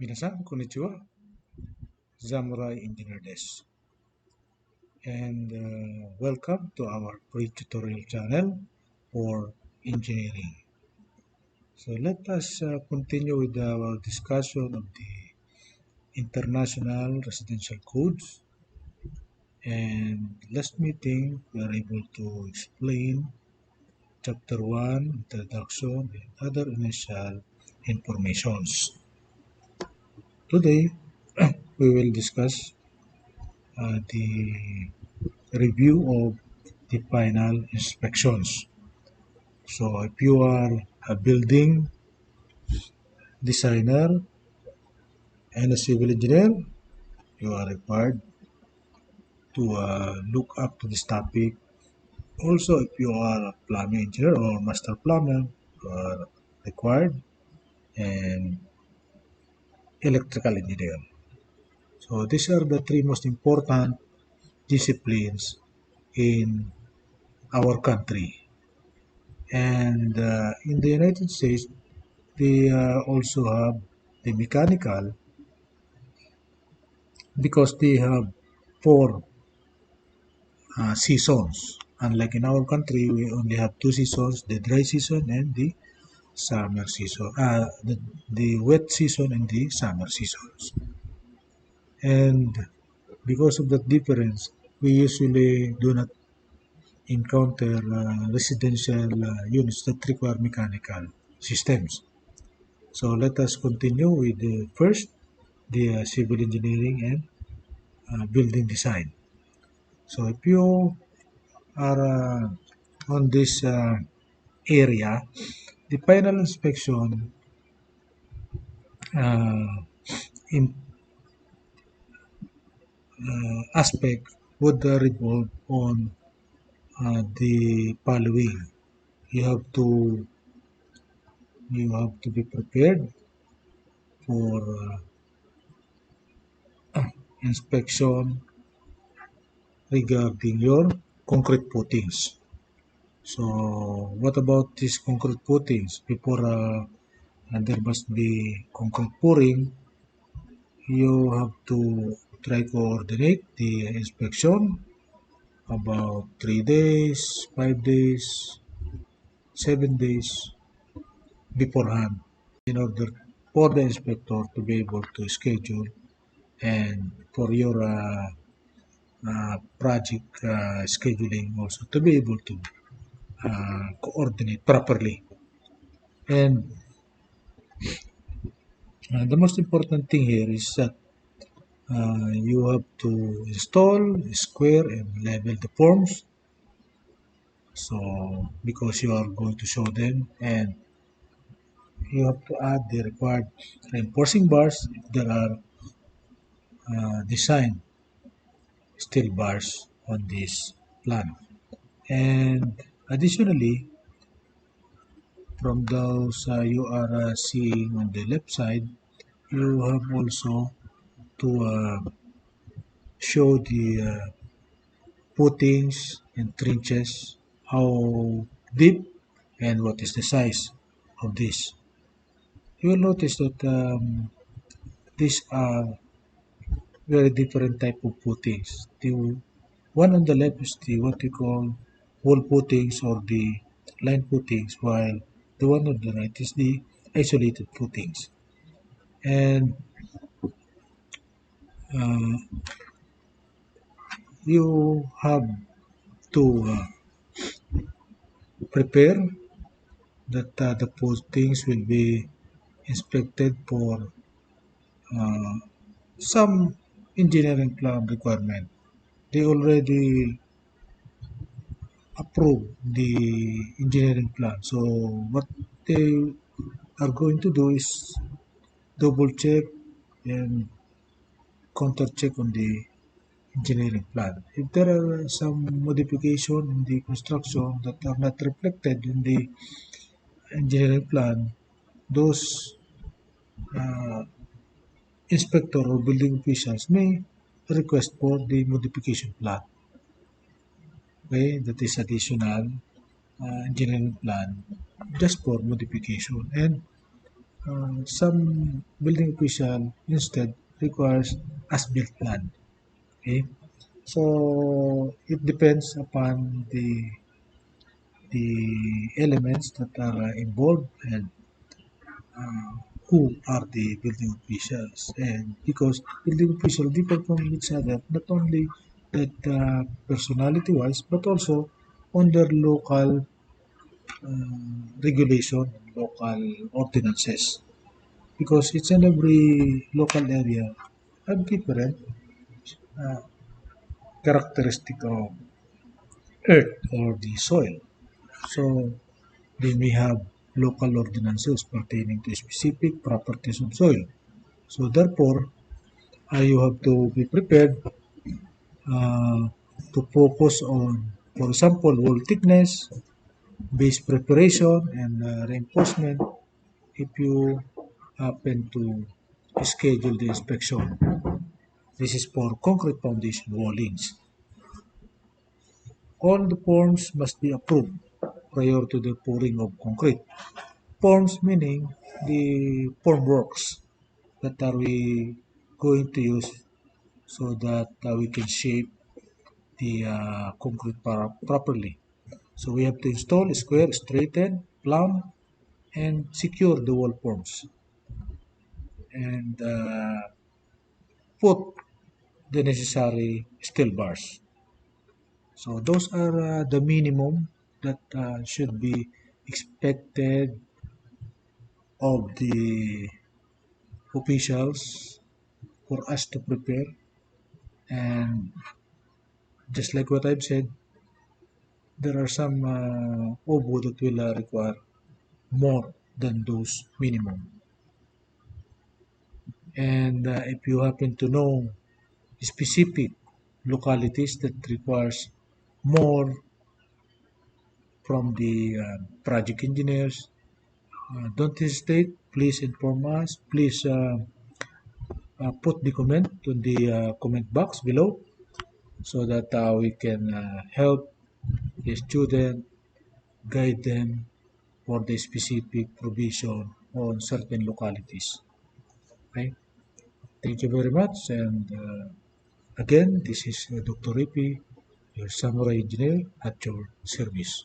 Minasan, konnichiwa. Zamurai Engineer desu. And welcome to our free tutorial channel for engineering. So let us continue with our discussion of the international residential codes. And last meeting, we are able to explain chapter 1, introduction, and other initial informations. Today, we will discuss the review of the final inspections. So if you are a building designer and a civil engineer, you are required to look up to this topic. Also, if you are a plumbing engineer or master plumber, you are required, and electrical engineer. So these are the three most important disciplines in our country. And in the United States, they also have the mechanical because they have four seasons. Unlike in our country, we only have two seasons: the dry season and the summer season. The wet season and the summer seasons. And because of that difference, we usually do not encounter residential units that require mechanical systems. So let us continue with the first, the civil engineering and building design. So if you are on this area, the final inspection uh, in aspect would revolve on the following. You have to you have to be prepared for inspection regarding your concrete footings. So what about these concrete footings? Before there must be concrete pouring, you have to try coordinate the inspection about 3 days, 5 days, 7 days beforehand in order for the inspector to be able to schedule and for your project scheduling also to be able to coordinate properly. And the most important thing here is that you have to install, square, and level the forms. So because you are going to show them, and you have to add the required reinforcing bars if there are design steel bars on this plan. And additionally, from those you are seeing on the left side, you have also to show the footings and trenches, how deep and what is the size of this. You will notice that these are very different type of footings. The one on the left is the what we call wall footings or the line footings, while the one on the right is the isolated footings. And uh, you have to prepare that the footings will be inspected for uh, some engineering plan requirement. They already approve the engineering plan. So what they are going to do is double check and counter check on the engineering plan. If there are some modification in the construction that are not reflected in the engineering plan, those uh, inspector or building officials may request for the modification plan. Okay, that is additional engineering plan just for modification. And Some building official instead requires as-built plan. Okay, so it depends upon the elements that are involved and uh, who are the building officials. And because building officials differ from each other, not only that personality wise, but also on their local regulation, local ordinances. Because each and every local area have different uh, characteristic of earth or the soil. So they may have local ordinances pertaining to specific properties of soil. So therefore, you have to be prepared uh, to focus on, for example, wall thickness, base preparation, and reinforcement if you happen to schedule the inspection. This is for concrete foundation wallings. All the forms must be approved prior to the pouring of concrete. Forms meaning the form works that are we going to use so that we can shape the concrete properly. So we have to install square, straighten, plumb, and secure the wall forms and put the necessary steel bars. So those are the minimum that should be expected of the officials for us to prepare. And just like what I've said, there are some OBO that will require more than those minimum. And if you happen to know specific localities that requires more from the project engineers, don't hesitate. Please inform us. Please put the comment on the comment box below so that we can help the student, guide them for the specific provision on certain localities. Okay. Thank you very much. And again, this is Dr. Ripi, your Samurai Engineer at your service.